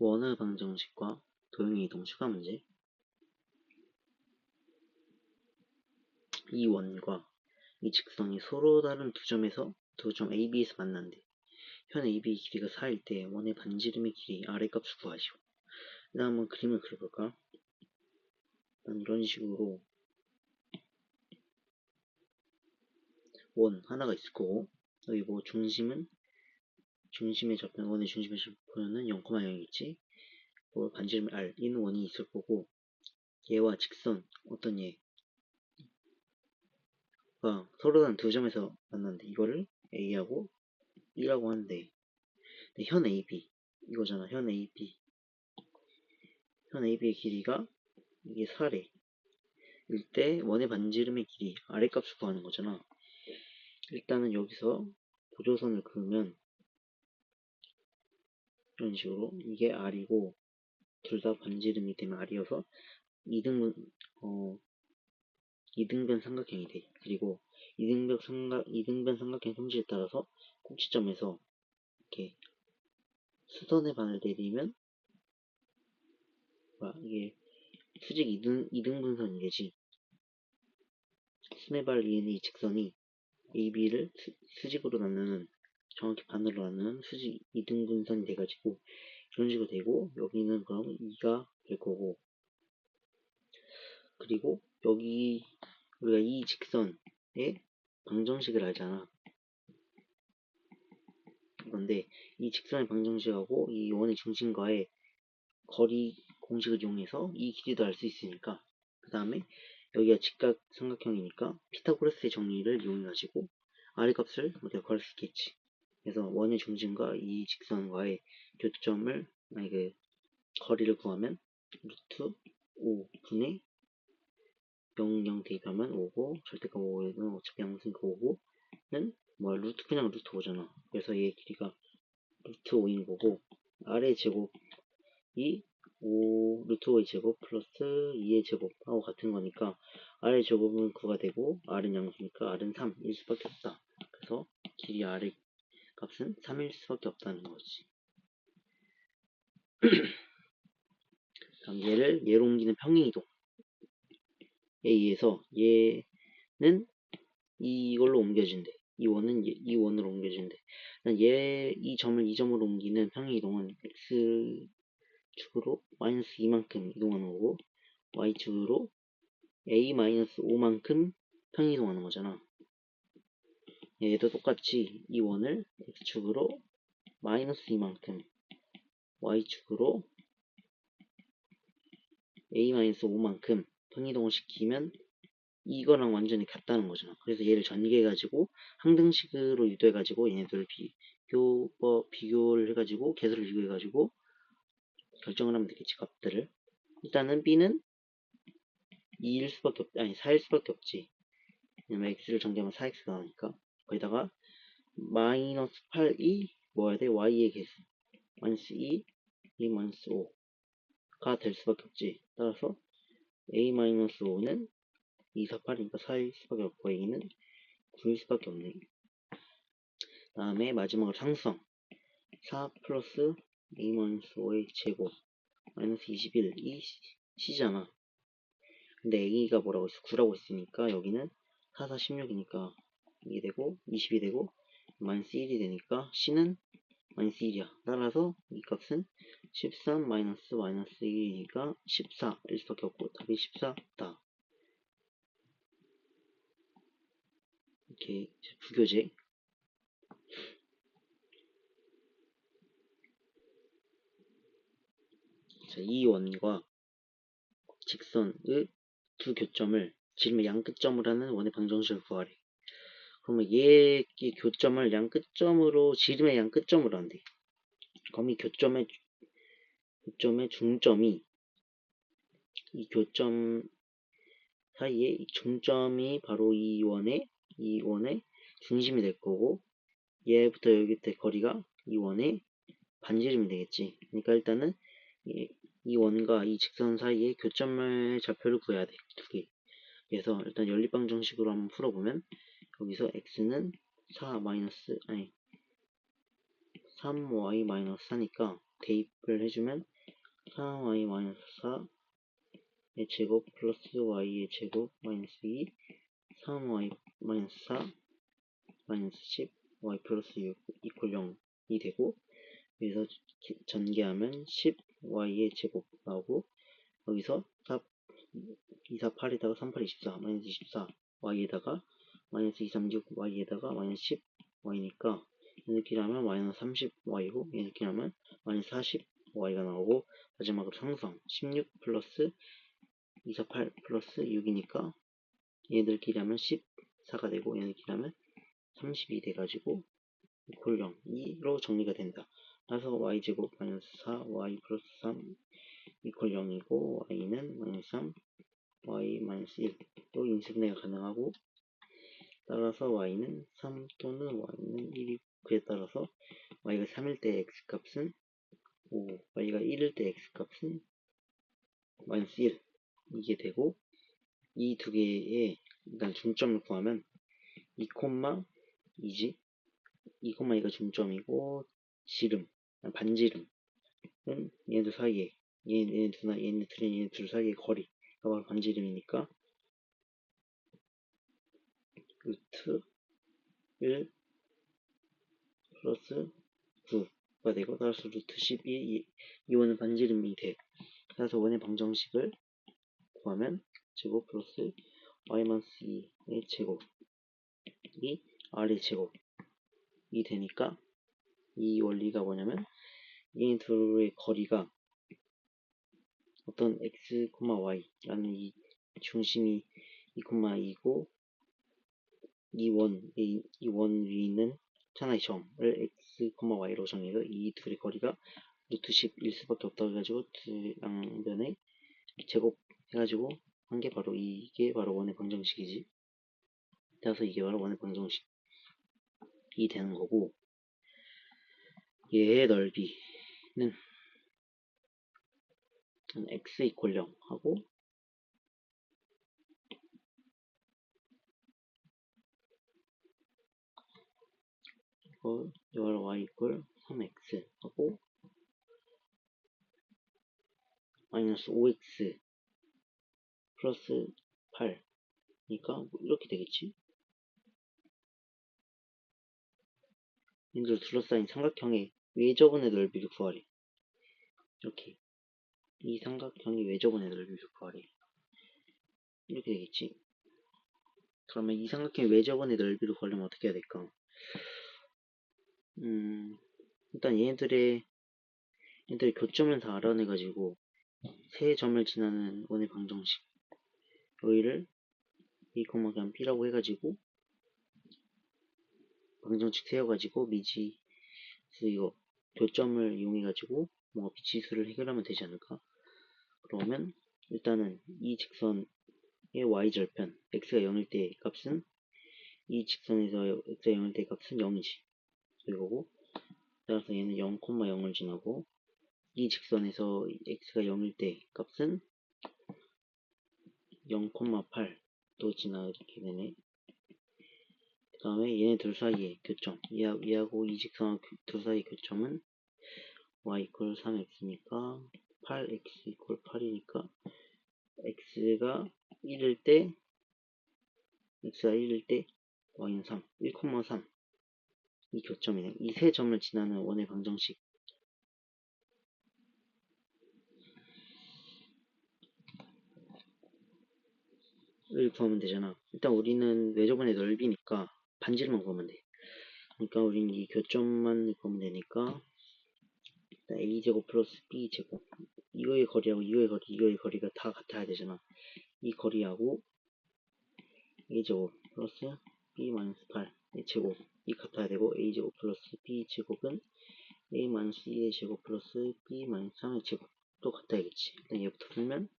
원의 방정식과 도형의 이동 추가 문제. 이 원과 이 직선이 서로 다른 두 점 A, B에서 만난대. 현 A, B 길이가 4일 때 원의 반지름의 길이 아래값을 구하시오. 일단 한번 그림을 그려볼까? 이런 식으로 원 하나가 있을 거고, 여기 뭐 중심의 좌표는 원의 중심의 좌표는 0,0이겠지. 뭐 반지름의 R 있는 원이 있을 거고, 얘와 직선 어떤 얘가 서로 다른 두 점에서 만났는데 이거를 A하고 B라고 하는데, 현 AB 이거잖아. 현 AB의 길이가 이게 4래. 일때 원의 반지름의 길이 아래값을 구하는 거잖아. 일단은 여기서 보조선을 그으면 이런 식으로 이게 R이고 둘 다 반지름이 되면 R이어서 이등변 삼각형이 돼. 그리고 이등변 삼각형 성질에 따라서 꼭지점에서 이렇게 수선의 반을 내리면 이게 수직 이등분선이 되지. 수선의 반을 이은 이 직선이 AB를 수직으로 나누는, 정확히 반으로 나누는 수직 이등분선이 돼가지고 이런 식으로 되고, 여기는 그럼 2가 될 거고, 그리고 여기 우리가 이 직선의 방정식을 알잖아. 그런데 이 직선의 방정식하고 이 원의 중심과의 거리 공식을 이용해서 이 길이도 알 수 있으니까, 그 다음에 여기가 직각 삼각형이니까 피타고라스의 정리를 이용해가지고 R값을 우리가 구할 수 있겠지. 그래서 원의 중심과 이 직선과의 교점을, 거리를 구하면 루트 5분의 0 대입하면 5고, 절대값 5는 어차피 양수니까 5고는 그냥 루트 5잖아. 그래서 얘 길이가 루트 5인 거고, 아래 제곱이 루트 5의 제곱 플러스 2의 제곱하고 같은 거니까 R의 제곱은 9가 되고 R은 양수니까 R은 3일 수밖에 없다. 그래서 길이 R의 값은 3일 수밖에 없다는 거지. 다음 얘로 옮기는 평행이동에 의해서 얘는 이걸로 옮겨진대. 이 원으로 옮겨진대. 이 점을 이 점으로 옮기는 평행이동은 x축으로 마이너스 2만큼 이동하는 거고, y축으로 a-5만큼 평행이동하는 거잖아. 얘도 똑같이 이 원을 x축으로 마이너스 2만큼, y축으로 a-5만큼 평행이동을 시키면 이거랑 완전히 같다는 거잖아. 그래서 얘를 전개해가지고 항등식으로 유도해가지고 얘네들을 비교를 해가지고 개수를 비교해가지고 결정을 하면 되겠지, 값들을. 일단은 b는 4일 수밖에 없지. 왜냐면 x를 전개하면 4x가 나오니까. 거기다가 마이너스 8이 뭐야 돼? y의 개수. 마이너스 2, 마이너스 5가 될 수밖에 없지. 따라서 a-5는 2, 4, 8이니까 4일 수밖에 없고 a는 9일 수밖에 없네. 다음에 마지막으로 상수성. 4 플러스 a-5의 제곱 마이너스 21이 c잖아. 근데 a가 뭐라고 있어? 9라고 있으니까 여기는 4, 4, 16이니까 이게 되고 20이 되고 마이너스 1이 되니까 c는 마이너스 1이야. 따라서 이 값은 13 마이너스 1이니까 14일 수밖에 없고 답이 14다. 이렇게 부교재. 자, 이 원과 직선의 두 교점을 지름의 양끝점으로 하는 원의 방정식을 구하래. 그러면 얘의 교점을 양끝점으로, 지름의 양끝점으로 한대. 그럼 이 교점의 중점이, 이 교점 사이에 이 중점이 바로 이 원의 중심이 될 거고, 얘부터 여기부터의 거리가 이 원의 반지름이 되겠지. 그러니까 일단은 이 원과 이 직선 사이의 교점의 좌표를 구해야 돼. 두 개. 그래서 일단 연립방정식으로 한번 풀어보면 여기서 x는 3y-4니까 대입을 해주면 4y 마이너스 4의 제곱 플러스 y의 제곱 마이너스 2 3y 마이너스 4 마이너스 10 y 플러스 6 이퀄 0이 되고, 여기서 전개하면 10y의 제곱 나오고, 여기서 2, 4, 8에다가 3, 8, 24 마이너스 24 y에다가 마이너스 2, 3, 6 y에다가 마이너스 10 y니까 얘네끼리 하면 마이너스 30 y고 얘네끼리 하면 마이너스 40 y가 나오고, 마지막으로 상수항 16 플러스 2, 4, 8 플러스 6이니까 얘들끼리 하면 14가 되고 얘네끼리 하면 32 돼가지고 이퀄 0, 2로 정리가 된다. 그래서 y제곱 마이너스 4 y 플러스 3 이퀄 0이고 y는 마이너스 3 y 마이너스 1로 인수분해가 가능하고, 따라서 y는 3 또는 y는 1이 그에 따라서 y가 3일 때 x값은 5, y가 1일 때 x값은 마이너스 1 이게 되고, 이 두 개의 일단 중점을 구하면 2,2지 2,2가 중점이고 지름 반지름은 얘네들 사이에 얘네 둘 사이의 거리가 바로 반지름이니까 루트 1 플러스 9가 되고, 따라서 루트 12 이 원은 반지름이 돼. 그래서 원의 방정식을 구하면 제곱 플러스 y-2의 제곱이 r의 제곱이 되니까, 이 원리가 뭐냐면 얘네 둘의 거리가 어떤 x, y라는 이 중심이 2,2고 이 원 위에 있는 하나의 점을 x, y로 정해서 이 둘의 거리가 루트 10일 수밖에 없다고 해가지고 두 양변에 제곱 해가지고 한 게 바로 이게 바로 원의 방정식이지. 따라서 이게 바로 원의 방정식이 되는 거고, 얘의 넓이는 x 이퀄 0 하고 이걸 y 이퀄 3x 하고 마이너스 5x 플러스 8니까 이렇게 되겠지. 얘들 둘러싸인 삼각형의 외접원의 넓이를 구하래. 이렇게 이 삼각형의 외접원의 넓이를 구하래. 이렇게 되겠지. 그러면 이 삼각형의 외접원의 넓이를 구하려면 어떻게 해야 될까? 일단 얘네들의 교점을 다 알아내가지고 세 점을 지나는 원의 방정식 여기를 a, 그냥 b라고 해가지고 방정식 세워가지고 미지수 이거 교점을 이용해가지고 뭔가 미지수를 해결하면 되지 않을까? 그러면 일단은 이 직선의 y절편 x가 0일 때 값은 이 직선에서 x가 0일 때 값은 0이지. 이거고, 따라서 얘는 0,0을 지나고 이 직선에서 x가 0일 때 값은 0,8도 지나게 되네. 그 다음에 얘네 둘 사이의 교점, 얘하고 이 직선 둘 사이의 교점은 y 이퀄 3x니까 8x 이퀄 8이니까 x가 1일 때 y는 3, 1,3 이 교점이네. 이 세 점을 지나는 원의 방정식을 구하면 되잖아. 일단 우리는 외접원의 넓이니까 반지름만 구하면 돼. 그러니까 우리는 이 교점만 구하면 되니까 a제곱 플러스 b제곱 이거의 거리하고 이거의 거리가 다 같아야 되잖아. 이 거리하고 a제곱 플러스 b 마이너스 8의 제곱이 같아야 되고, a제곱 플러스 b제곱은 a 마이너스 2의 제곱 플러스 b 마이너스 3의 제곱도 같아야겠지. 일단 얘부터 풀면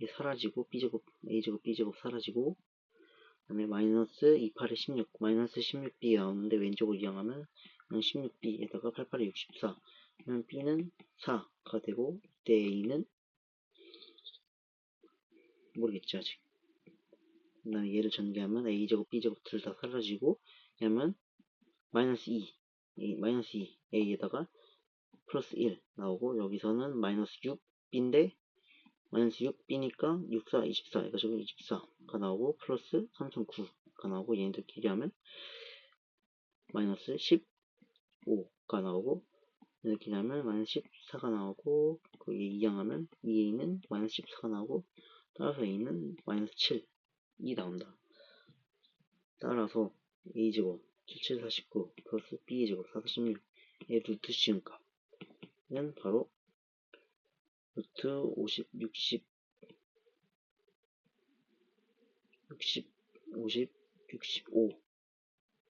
얘 사라지고 b제곱 a제곱 b제곱 사라지고, 그 다음에 마이너스 2, 8에 16 마이너스 16b 나오는데 왼쪽으로 이항하면 16b에다가 8, 8에 64 그러면 b는 4가 되고, 이때 a는 모르겠지 아직. 그 다음에 얘를 전개하면 a제곱 b제곱 둘 다 사라지고, 그러면 마이너스 2 a에다가 플러스 1 나오고, 여기서는 마이너스 6b인데 마이너스 6b니까 6, 4, 24 해가지고 24가 나오고, 플러스 3.9가 나오고, 얘네들 길이하면 마이너스 15가 나오고, 이렇게 하면 마이너스 14가 나오고, 거기에 이항하면 2a는 마이너스 14가 나오고, 따라서 a는 마이너스 7이 나온다. 따라서 a제곱 77, 49 플러스 b제곱 446의 루트 씌운 값은 바로 루트 50, 60,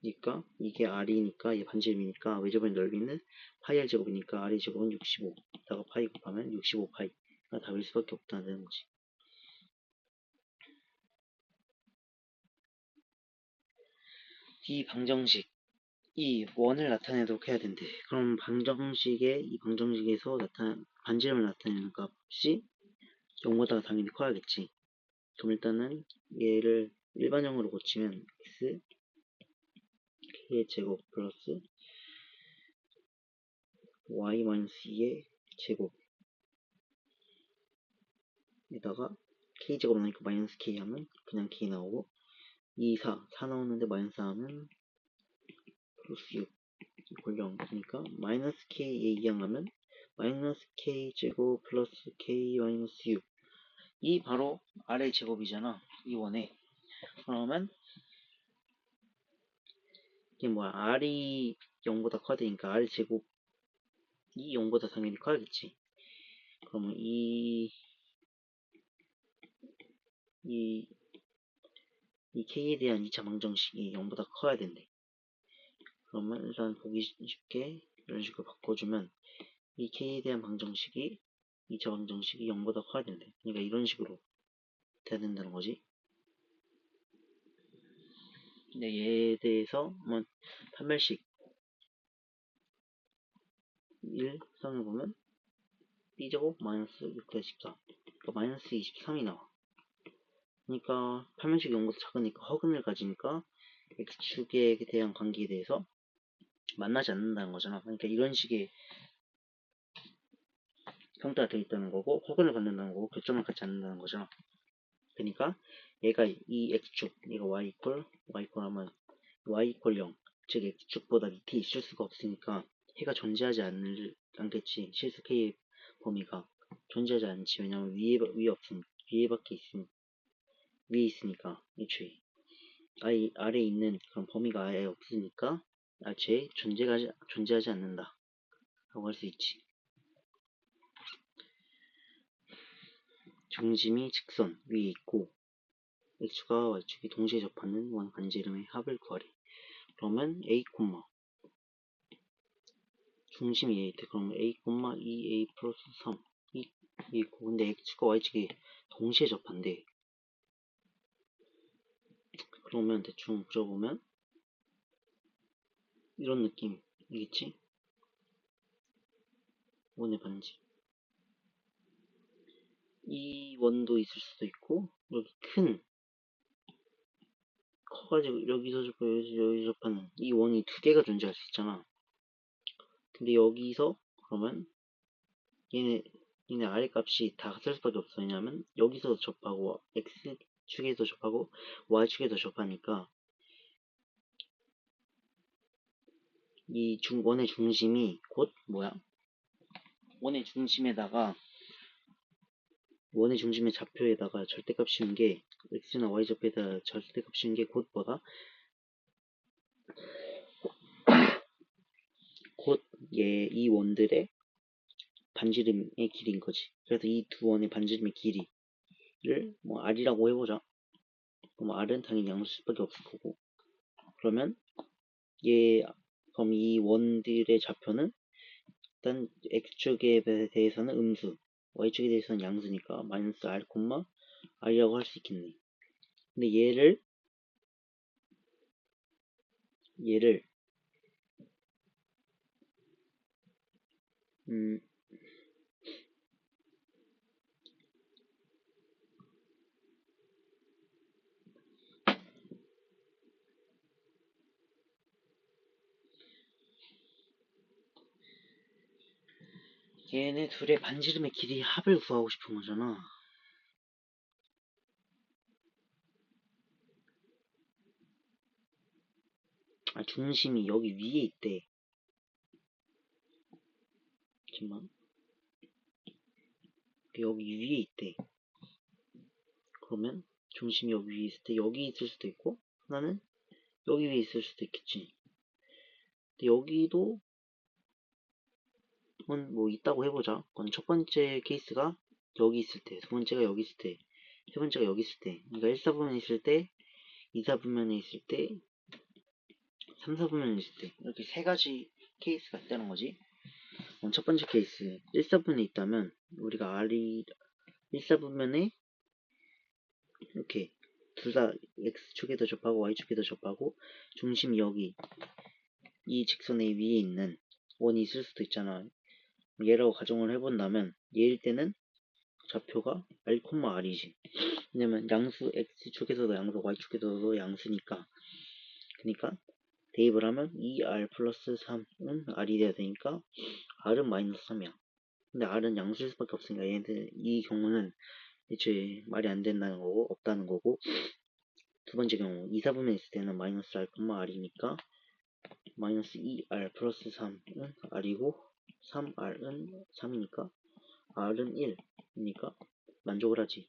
65니까 이게 r이니까 이게 반지름이니까 외접의 넓이는 파이 r 제곱이니까 r의 제곱은 65. 다가 파이 곱하면 65 파이가 답일 수밖에 없다는 거지. 이 방정식, 이 원을 나타내도록 해야 된대. 그럼 이 방정식에서 반지름을 나타내는 값이 0보다 당연히 커야겠지. 그럼 일단은 얘를 일반형으로 고치면 x k의 제곱 플러스 y-2의 제곱에다가 k제곱 나니까 마이너스 k 하면 그냥 k 나오고, 2, 4 나오는데 마이너스 4 하면 플러스 6 이퀄 0이니까 마이너스 k에 이항하면 마이너스 k 제곱 플러스 k 마이너스 6, 이 바로 아래 제곱이잖아, 이 원에. 그러면 이게 뭐야, r이 0보다 커야 되니까 r 제곱이 0보다 당연히 커야겠지. 그러면 이 k에 대한 2차 방정식이 0보다 커야 된대. 그러면 일단 보기 쉽게 이런 식으로 바꿔주면 이 k에 대한 방정식이 2차 방정식이 0보다 커야 된대. 그러니까 이런 식으로 돼야 된다는 거지. 근데 얘에 대해서 한번 판별식 1 사용해보면 b제곱 마이너스 6-14, 그러니까 마이너스 23이 나와. 그러니까 판별식이 0보다 작으니까 허근을 가지니까 x축에 대한 관계에 대해서 만나지 않는다는 거잖아. 그러니까 이런 식의 형태가 되어 있다는 거고, 허근을 갖는다는 거고, 교점을 갖지 않는다는 거잖아. 그러니까 얘가 이 x축, 얘가 y 하면 y 0, 즉 x축보다 밑에 있을 수가 없으니까 해가 존재하지 않겠지. 실수 k의 범위가 존재하지 않지. 왜냐면 위에 없으니까, 위에 있으니까, 애초에 아래에 있는 그런 범위가 아예 없으니까 애초에 존재하지 않는다 라고 할 수 있지. 중심이 직선 위에 있고 x축과 y축이 동시에 접하는 원 반지름의 합을 구하래. 그러면 a, 중심이 A일 때 그러면 a, 2a 플러스 3이 있고, 근데 x축과 y축이 동시에 접한대. 그러면 대충 그려보면 이런 느낌이겠지? 원의 반지. 이 원도 있을 수도 있고, 여기 커가지고 여기서 접고 여기서 접하는 이 원이 두 개가 존재할 수 있잖아. 근데 여기서 그러면 얘네 아래 값이 다 같을 수밖에 없어. 왜냐면 여기서 접하고 x축에서 접하고 y축에서 접하니까 이 원의 중심이 곧 뭐야? 원의 중심의 좌표에다가 절대값 씌운 게 x나 y 좌표에다 절대값 씌운 게 곧 뭐다? 곧 이 원들의 반지름의 길이인 거지. 그래서 이 두 원의 반지름의 길이를 뭐 r이라고 해보자. 그럼 r은 당연히 양수일 수밖에 없을 거고. 그러면 그럼 이 원들의 좌표는 일단 x축에 대해서는 음수, y축에 대해서는 양수니까 마이너스 r, r이라고 할 수 있겠네. 근데 얘를 얘네 둘의 반지름의 길이 합을 구하고 싶은 거잖아. 중심이 여기 위에 있대. 잠깐만. 여기 위에 있대. 그러면 중심이 여기 위에 있을 때 여기 있을 수도 있고 하나는 여기 위에 있을 수도 있겠지. 근데 여기도 뭐 있다고 해보자. 그건 첫 번째 케이스가 여기 있을 때, 두 번째가 여기 있을 때, 세 번째가 여기 있을 때, 그러니까 1사분면에 있을 때, 2사분면에 있을 때, 3사분면에 있을 때, 이렇게 세 가지 케이스가 있다는 거지. 첫 번째 케이스, 1사분면에 있다면 우리가 R이 1사분면에 이렇게 둘 다 X축에도 접하고 Y축에도 접하고 중심이 여기 이 직선의 위에 있는 원이 있을 수도 있잖아. 얘라고 가정을 해본다면 얘일 때는 좌표가 R, R이지. 왜냐면 양수 X축에서도 양수 Y축에서도 양수니까. 그러니까 대입을 하면 2R 플러스 3은 R이 돼야 되니까 R은 마이너스 3이야. 근데 R은 양수일 수밖에 없으니까 얘네들 이 경우는 애초에 말이 안 된다는 거고 없다는 거고, 두 번째 경우 2사분면 있을 때는 마이너스 R, R이니까 마이너스 2R 플러스 3은 R이고 3R은 3이니까 R은 1이니까 만족을 하지.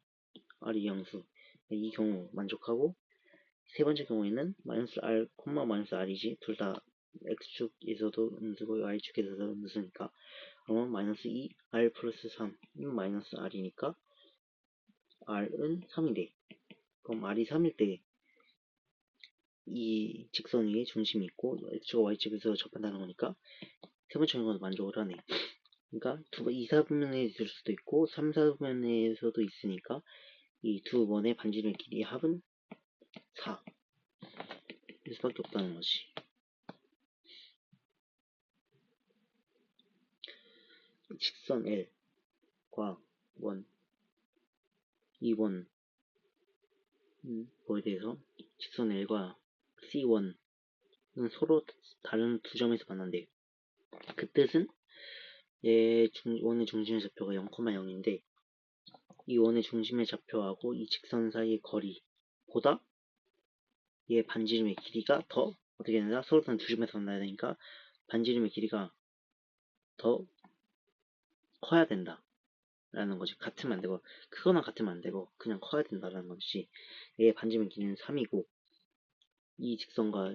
R이 양수. 이 경우 만족하고, 세 번째 경우에는 마이너스 R, 마이너스 R이지. 둘 다 X축에서도 음수고 Y축에서도 음수니까 그러면 마이너스 2R 플러스 3은 마이너스 R이니까 R은 3이래. 그럼 R이 3일 때 이 직선 위에 중심이 있고 X축과 Y축에서 접한다는 거니까 세 번째 경우도 만족을 하네. 그러니까 2사분면에 있을 수도 있고 3사분면에서도 있으니까 이 두 원의 반지름의 길이의 합은 4 일 수밖에 없다는 거지. 직선 L과 원, 이 원, 뭐에 대해서 직선 L과 C1은 서로 다른 두 점에서 만난대요. 그 뜻은 얘 원의 중심의 좌표가 0,0인데 이 원의 중심의 좌표하고 이 직선 사이의 거리보다 얘 반지름의 길이가 더 어떻게 된다? 서로 다른 두 점에서 만나야 되니까 반지름의 길이가 더 커야 된다 라는 거지. 같으면 안 되고, 크거나 같으면 안 되고 그냥 커야 된다라는 거지. 얘의 반지름의 길이는 3이고 이 직선과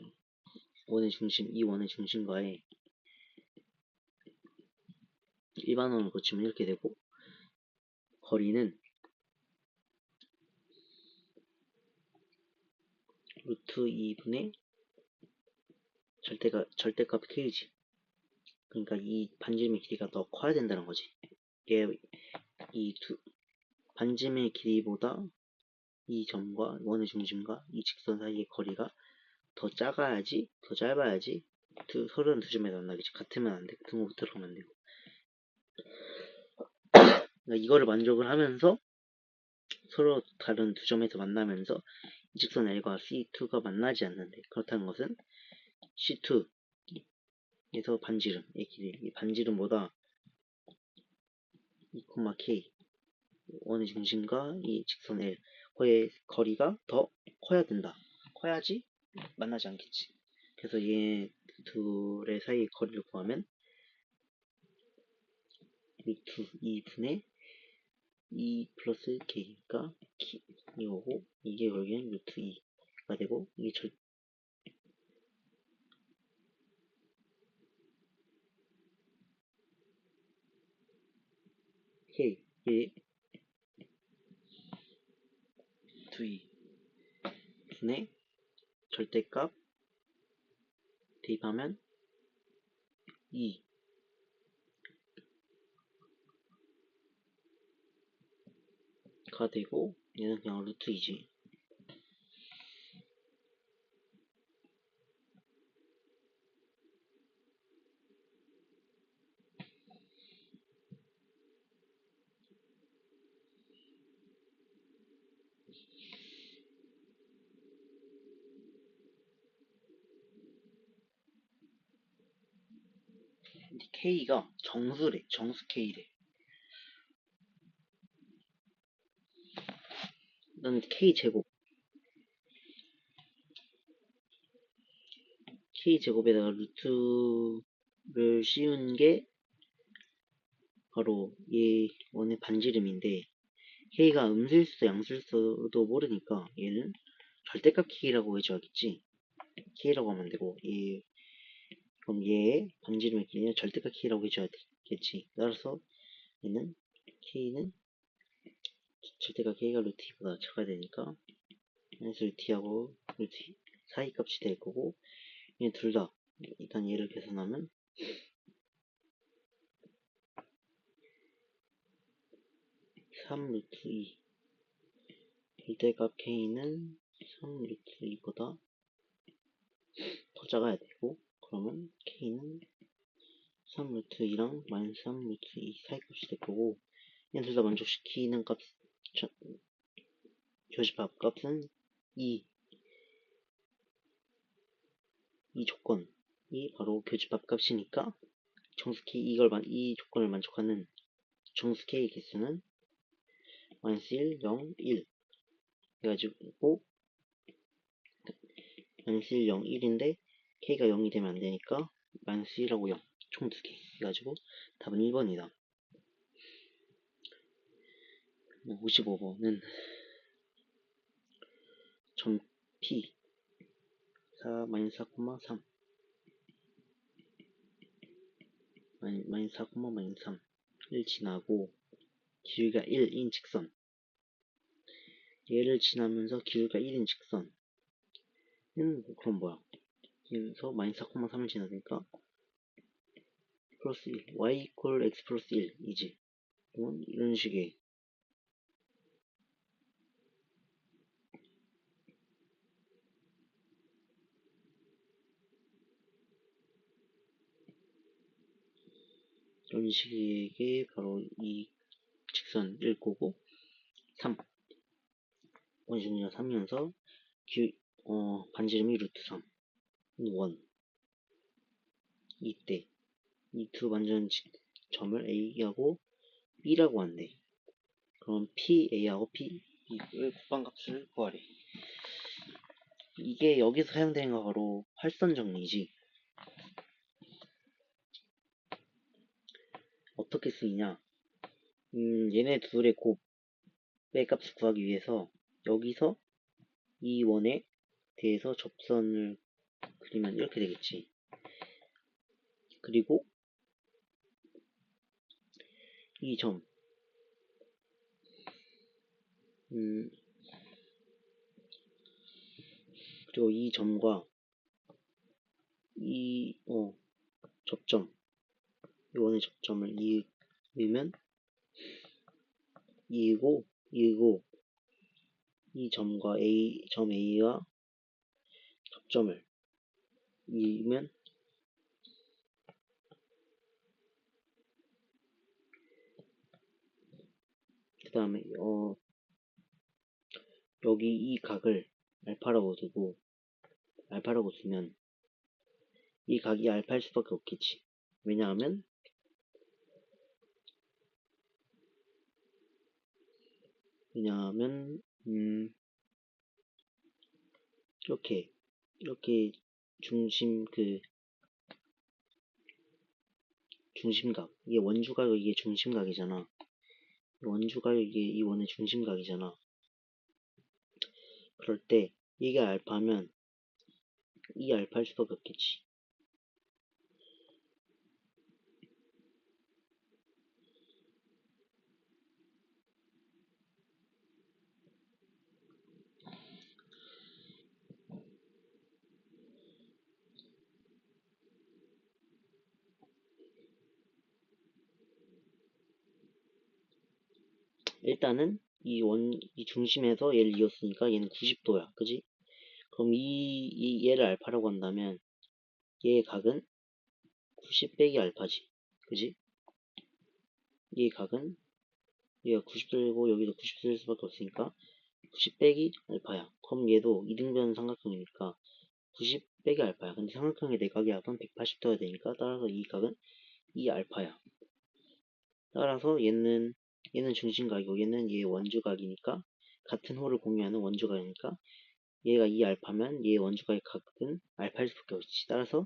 원의 중심, 이 원의 중심과의 일반원을 거치면 이렇게 되고, 거리는 루트 2분의 절대값 k지. 그러니까 이 반지름의 길이가 더 커야 된다는 거지. 이 반지름의 길이보다 이 점과 원의 중심과 이 직선 사이의 거리가 더 짧아야지 서로는 두 점에 만나겠지. 같으면 안 되고 등호부터 들어가면 안 되고. 그러니까 이거를 만족을 하면서 서로 다른 두 점에서 만나면서 이 직선 L과 C2가 만나지 않는데, 그렇다는 것은 C2에서 반지름의 길이, 이 반지름보다 2,K 원의 중심과 이 직선 L과의 거리가 더 커야 된다. 커야지 만나지 않겠지. 그래서 얘 둘의 사이의 거리를 구하면 루트 2분의 2 플러스 K가 이거고, 이게 결국엔 루트 2가 되고, 이게 K의 루트 2분의 절대값 대입하면 2가 되고, 얘는 그냥 루트 2지. K가 정수래. 정수 K래. 난 K제곱. K제곱에다가 루트를 씌운 게 바로 얘 원의 반지름인데, K가 음수일수도 양수일수도 모르니까 얘는 절대값 K라고 해줘야겠지. K라고 하면 안 되고, 그럼 얘의 반지름의 길이는 절대값 K라고 해줘야겠지. 따라서 얘는 K는 절대값 K가 루트 2보다 작아야 되니까 마이너스 루트 2하고 루트 2 사이 값이 될 거고, 얘 둘 다 일단 얘를 계산하면 3 루트 2 절대값 K는 3 루트 2보다 더 작아야 되고, 그러면 K는 3 루트 2랑 마이너스 3 루트 2 사이 값이 될 거고, 얘 둘 다 만족시키는 값, 교집합 값은 2. 이 조건이 바로 교집합 값이니까 정수 K 이 조건을 만족하는 정수 K 개수는 마이너스 1, 0, 1 해가지고 마이너스 1, 0, 1인데 K가 0이 되면 안 되니까 마이너스 1하고 0 총 2개 해가지고 답은 1번이다. 55번은 점 P 4, 마이너스 4,3 마이너스 4, 마이너스 3을 지나고 길이가 1인 직선, 얘를 지나면서 길이가 1인 직선은 그럼 뭐야? 그래서 마이너스 4,3을 지나니까 플러스 1, y 이퀄 x 플러스 1이지. 그러면 이런 식의 바로 이 직선일 거고, 3 원심리가 3이면서 반지름이 루트 3 원, 이때 이 두 반전 점을 A하고 B라고 한대. 그럼 PA하고 P 이의 곱방값을 구하래. 이게 여기서 사용되는 거 바로 활선 정리지. 어떻게 쓰이냐? 얘네 둘의 곱의 값을 구하기 위해서 여기서 이 원에 대해서 접선을 그리면 이렇게 되겠지. 그리고 이 점, 그리고 이 점과 이 접점, 이 원의 접점을 이으면 이고 이 점과 점 A와 접점을 이으면 그 다음에 여기 이 각을 알파라고 두면 이 각이 알파일 수밖에 없겠지. 왜냐하면 이렇게 중심각, 이게 원주각이 이게 중심각이잖아. 원주각이 이게 이 원의 중심각이잖아. 그럴 때 이게 알파면 이 알파일 수밖에 없겠지. 일단은 이 중심에서 얘를 이었으니까 얘는 90도야. 그지? 그럼 얘를 알파라고 한다면 얘의 각은 90 빼기 알파지. 그지? 얘의 각은 얘가 90도이고 여기도 90도일 수밖에 없으니까 90 빼기 알파야. 그럼 얘도 이등변 삼각형이니까 90 빼기 알파야. 근데 삼각형의 내각의 합은 180도가 되니까 따라서 이 각은 이 알파야. 따라서 얘는 중심각이고 얘는 얘 원주각이니까 같은 호를 공유하는 원주각이니까 얘가 이 알파면 얘 원주각의 각은 알파일 수밖에 없지. 따라서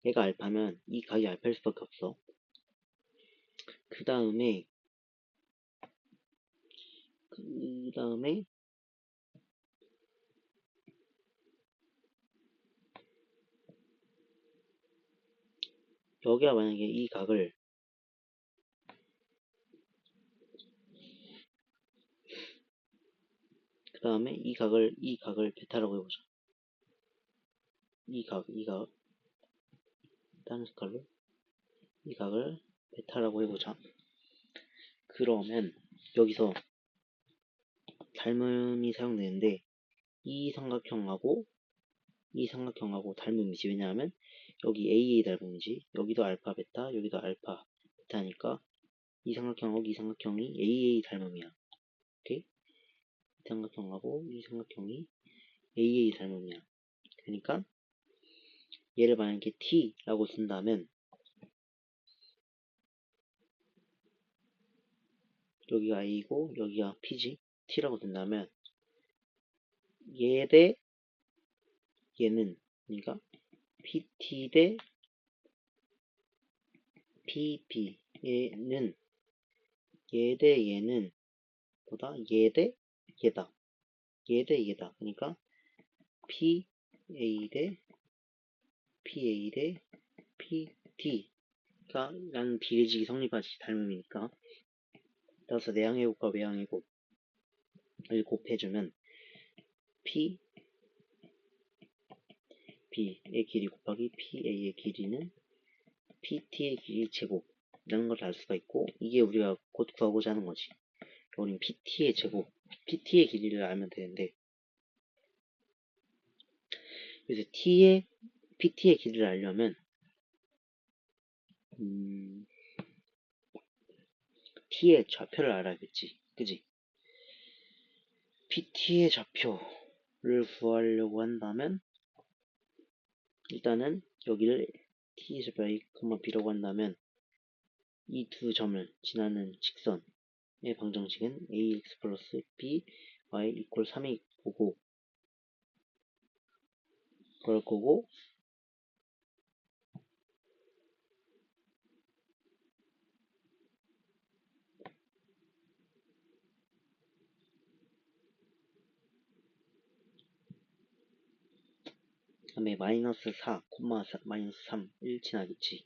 얘가 알파면 이 각이 알파일 수밖에 없어. 그 다음에 여기가 만약에 이 각을 이 각을 베타라고 해보자. 이 각 다른 색깔로 이 각을 베타라고 해보자. 그러면 여기서 닮음이 사용되는데 이 삼각형하고 닮음이지. 왜냐하면 여기 AA 닮음이지. 여기도 알파 베타, 여기도 알파 베타니까 이 삼각형하고 이 삼각형이 AA 닮음이야. 오케이? 이 삼각형하고 이 삼각형이 AA 닮음이야. 그러니까 얘를 만약에 T라고 쓴다면 여기가 A고 여기가 P지. T라고 쓴다면 얘 대 얘는 그러니까 PT 대 PP 얘는 얘 대 얘는 보다 얘 대 얘다. 얘 대 얘다. 그러니까 PA 대 PT가 라는 비례식이 성립하지. 닮음이니까. 따라서 내항의 곱과 외항의 곱을 곱해주면 PB의 길이 곱하기 PA의 길이는 PT의 길이 제곱이라는 걸 알 수가 있고 이게 우리가 곧 구하고자 하는 거지. 우린 PT의 제곱, PT의 길이를 알면 되는데 그래서 PT의 길이를 알려면 T의 좌표를 알아야겠지. 그지? PT의 좌표를 구하려고 한다면 일단은 여기를 T의 좌표 A, B라고 한다면 이 두 점을 지나는 직선의 방정식은 ax 플러스 by 이퀄 3이 그럴 거고 그 다음에 마이너스 4, 마이너스 3, 1 지나겠지.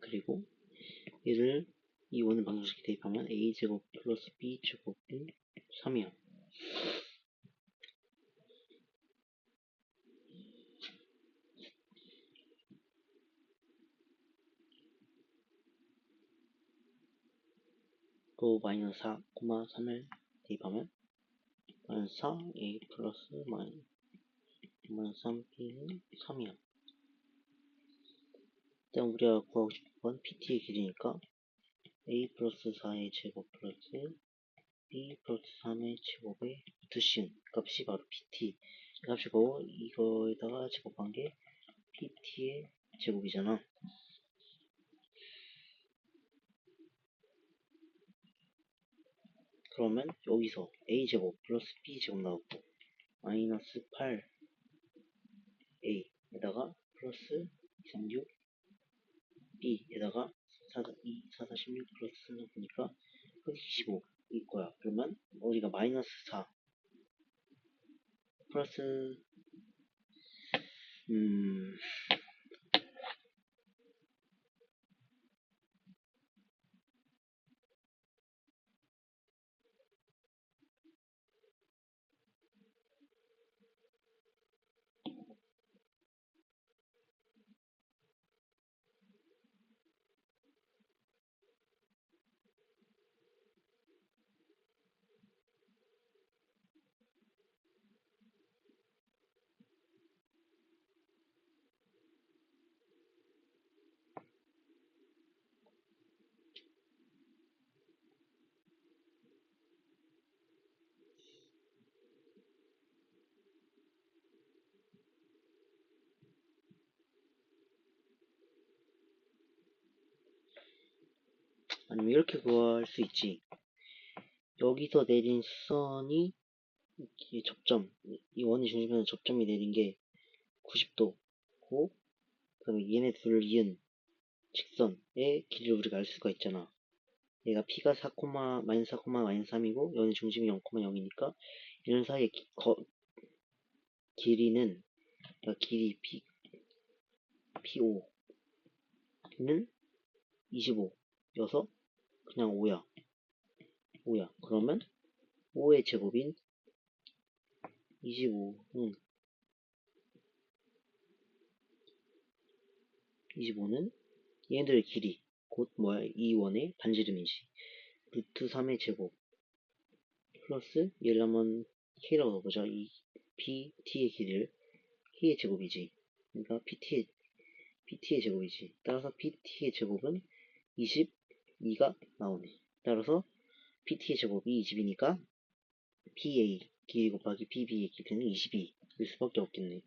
그리고 얘를 이 원의 방정식에 대입하면 a제곱 플러스 b제곱은 3이야. 또 마이너스 4, 3을 대입하면 마이너스 4, a 플러스 마이너스 3b는 3이야. 일단 우리가 구하고 싶은 건 PT의 길이니까 a 플러스 4의 제곱 플러스 b 플러스 3의 제곱의 루트신 값이 바로 PT 값이고 이거에다가 제곱한 게 PT의 제곱이잖아. 그러면 여기서 a제곱 플러스 b제곱 나오고 마이너스 8a에다가 플러스 236 b에다가 4, 16 플러스 3 보니까 25일 거야. 그러면 우리가 마이너스 4 플러스 그럼 이렇게 구할 수 있지. 여기서 내린 수선이 이 접점, 이 원의 중심에서 접점이 내린 게 90도고, 그 다음에 얘네 둘을 이은 직선의 길이를 우리가 알 수가 있잖아. 얘가 P가 4, 마이너스 4, 마이너스 3이고 여기 중심이 0, 0이니까 이런 사이의 길이는, 그러니까 길이 P5는 25여서 그냥 5야. 그러면 5의 제곱인 25는 얘네들의 길이, 곧 뭐야? 이 원의 반지름이지. 루트 3의 제곱 플러스 얘를 한번 K라고 넣어보자. 이 PT의 길이를 K의 제곱이지. 그러니까 PT의 제곱이지. 따라서 PT의 제곱은 22가 나오네. 따라서 PT의 제곱이 20이니까 PA 길이 곱하기 PB의 길이는 22일 수밖에 없겠네.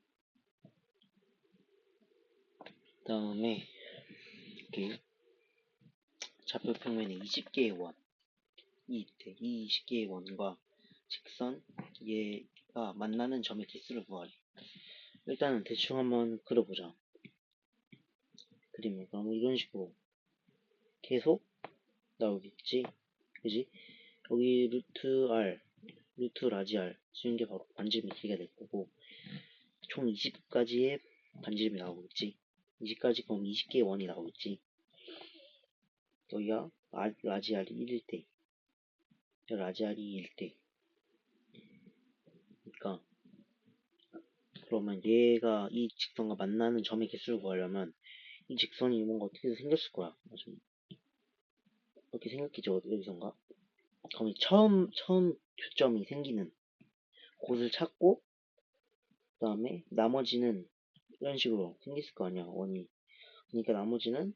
다음에 이렇게 좌표 평면에 20개의 원이 있대. 이 20개의 원과 직선 얘가 만나는 점의 개수를 구하래. 일단은 대충 한번 그려보자. 그리면 그러면 이런 식으로 계속 나오겠지. 그지? 여기 루트 R, 루트 라지 R 쓰는 게 바로 반지름의 길이가 될 거고, 총 20가지의 반지름이 나오겠지. 20가지 그럼 20개의 원이 나오겠지. 여기가 라지 R이 1일 때, 라지 R이 2일 때, 그러니까 그러면 얘가 이 직선과 만나는 점의 개수를 구하려면 이 직선이 뭔가 어떻게 생겼을 거야. 좀 어떻게 생겼겠죠, 여기선가. 그럼 처음 교점이 생기는 곳을 찾고, 그 다음에 나머지는 이런 식으로 생겼을 거 아니야, 원이. 그러니까 나머지는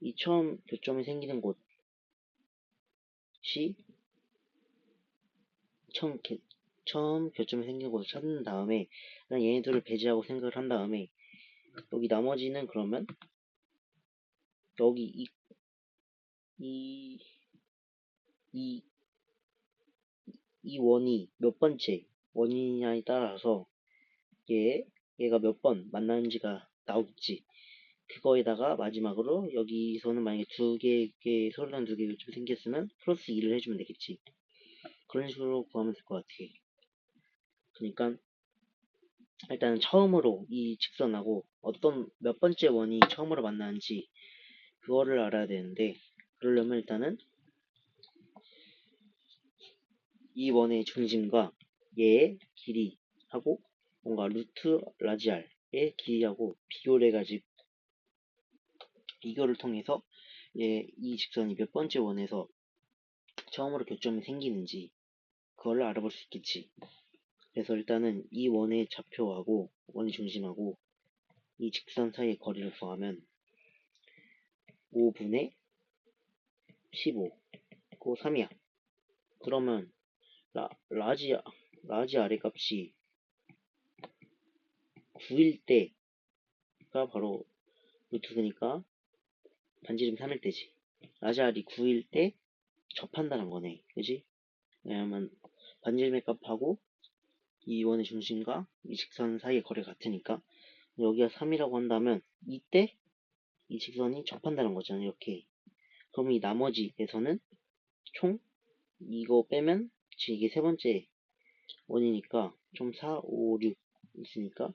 이 처음 교점이 생기는 곳이 처음 교점이 생기는 곳을 찾는 다음에 그냥 얘네들을 배제하고 생각을 한 다음에 여기 나머지는 그러면 여기 이, 이, 이 원이 몇 번째 원이냐에 따라서 얘가 몇 번 만나는지가 나오겠지. 그거에다가 마지막으로 여기서는 만약에 서로단 두 개 교점이 생겼으면 플러스 2를 해주면 되겠지. 그런 식으로 구하면 될 것 같아. 그러니까 일단은 처음으로 이 직선하고 어떤 몇 번째 원이 처음으로 만나는지 그거를 알아야 되는데, 그러려면 일단은 이 원의 중심과 얘의 길이하고 뭔가 루트 라지알의 길이하고 비교를 해가지고 비교를 통해서 이 직선이 몇 번째 원에서 처음으로 교점이 생기는지 그걸 알아볼 수 있겠지. 그래서 일단은 이 원의 좌표하고 원의 중심하고 이 직선 사이의 거리를 구하면 5분의 15 그 3이야. 그러면 라지 아래 값이 9일 때가 바로 루트니까 반지름 3일 때지. 라지 알이 9일 때 접한다는 거네. 그지? 왜냐면 반지름의 값하고 이 원의 중심과 이 직선 사이의 거리가 같으니까, 여기가 3이라고 한다면 이때 이 직선이 접한다는 거잖아. 이렇게. 그럼 이 나머지에서는 총 이거 빼면 이게 세 번째 원이니까 총 4, 5, 6 있으니까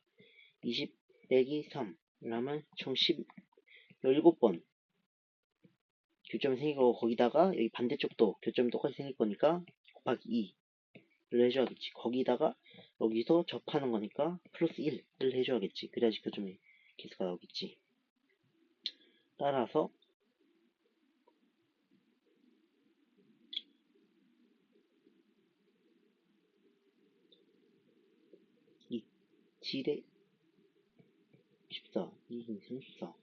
20 빼기 3을 하면 총 17번 교점이 생기고, 거기다가 여기 반대쪽도 교점이 똑같이 생길 거니까 곱하기 2를 해줘야겠지. 거기다가 여기서 접하는 거니까 플러스 1을 해줘야겠지. 그래야지 교점의 개수가 나오겠지. 따라서 이 7에 14, 2, 34.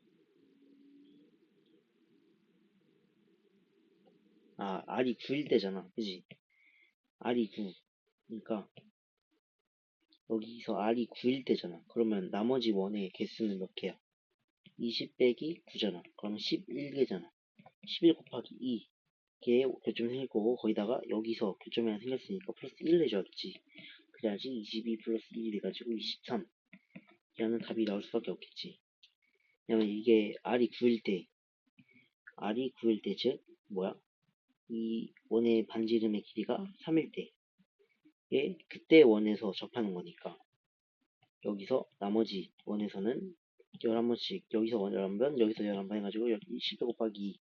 R이 9일 때잖아. 그지? R이 9. 그러니까 여기서 R이 9일 때잖아. 그러면 나머지 원의 개수는 몇 개야? 20 빼기 9잖아. 그러면 11개잖아. 11 곱하기 2. 걔 교점이 생길 거고 거기다가 여기서 교점이 하나 생겼으니까 플러스 1을 해줘야겠지. 그래야지 22 플러스 1 해가지고 23 이라는 답이 나올 수밖에 없겠지. 왜냐면 이게 r이 9일 때 즉 뭐야? 이 원의 반지름의 길이가 3일 때에 그때 원에서 접하는 거니까 여기서 나머지 원에서는 11번씩 여기서 11번 여기서 11번 해가지고 여기 10 곱하기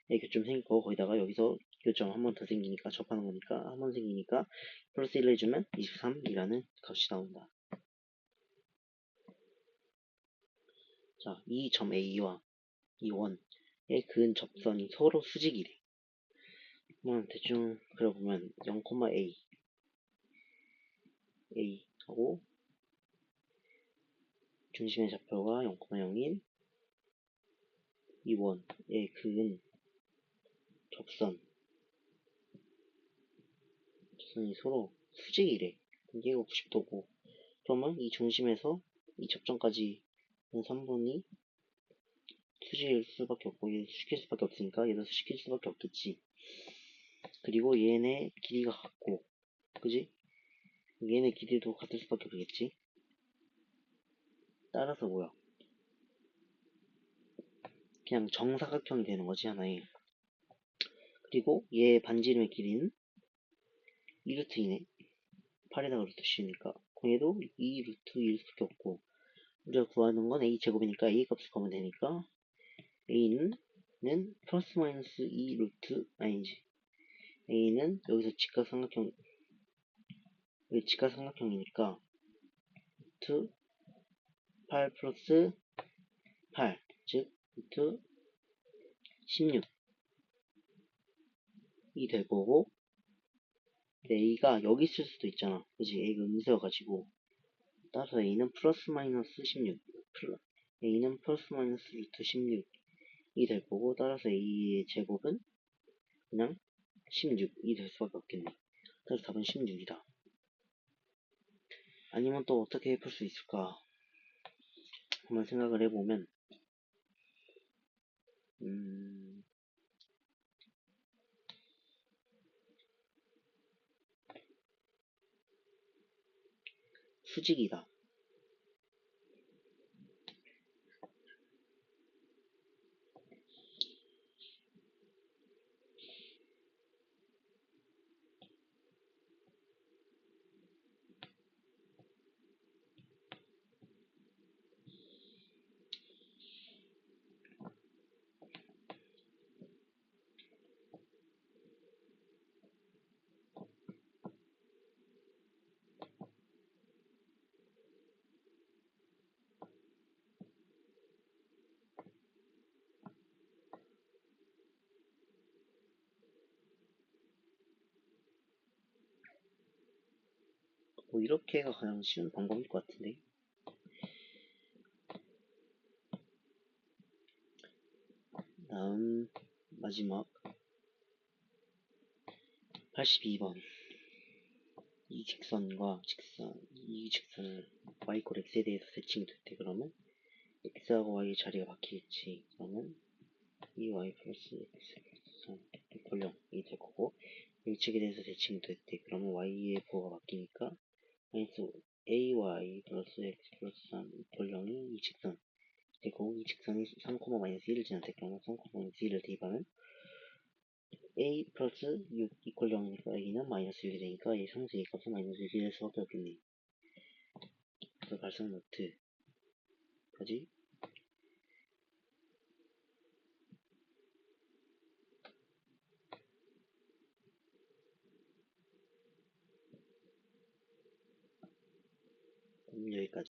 2의 교점 생길 거고 거기다가 여기서 교점 한 번 더 생기니까 접하는 거니까 한 번 생기니까 플러스 1 해주면 23이라는 값이 나온다. 자, 이 점 A와 이 원의 그은 접선이 서로 수직이래. 그러면 대충 그려보면 0,A A 하고 중심의 좌표가 0,01 이 원의 그은 접선이 서로 수직이래. 이게 90도고 그러면 이 중심에서 이 접점까지 3분이 수직일 수밖에 없고 얘도 수직일 수밖에 없으니까 얘도 수직일 수밖에 없겠지. 그리고 얘네 길이가 같고 그지? 얘네 길이도 같을 수밖에 없겠지. 따라서 뭐야? 그냥 정사각형이 되는 거지 하나에. 그리고 얘 반지름의 길이는 2루트이네. 8에다가 루트 씌우니까 얘도 2루트일 수밖에 없고 우리가 구하는 건 a제곱이니까 a 값을 구하면 되니까 a는 플러스 마이너스 2루트 아니지 a는 여기서 직각삼각형이니까 루트 8 플러스 8 즉 루트 16이 될 거고 a가 여기 있을 수도 있잖아. 그지? a가 음수여가지고 따라서 a는 플러스 마이너스 16 a는 플러스 마이너스 루트 16이 될 거고 따라서 a의 제곱은 그냥 16이 될 수밖에 없겠네. 그래서 답은 16이다. 아니면 또 어떻게 풀 수 있을까? 한번 생각을 해보면 수직이다. 뭐 이렇게가 가장 쉬운 방법일 것 같은데. 다음 마지막 82번 이 직선을 y 꼴 x에 대해서 대칭이 됐대. 그러면 x하고 y의 자리가 바뀌겠지. 그러면 2y 플러스 x 플러스 3 이퀄 0이 될 거고 일측에 대해서 대칭이 됐대. 그러면 y의 부호가 바뀌니까 마이너스 ay 플러스 x 플러스 3 이퀄 0이 이 직선 되고 이 직선이 3, 마이너스 1을 지났대. 그러면 3, 마이너스 1을 대입하면 a 플러스 6 이퀄 0이니까 a는 마이너스 6이 되니까 이 상수의 값은 마이너스 6이 될 수밖에 없겠네. 그래서 발생 노트 까지 여기까지.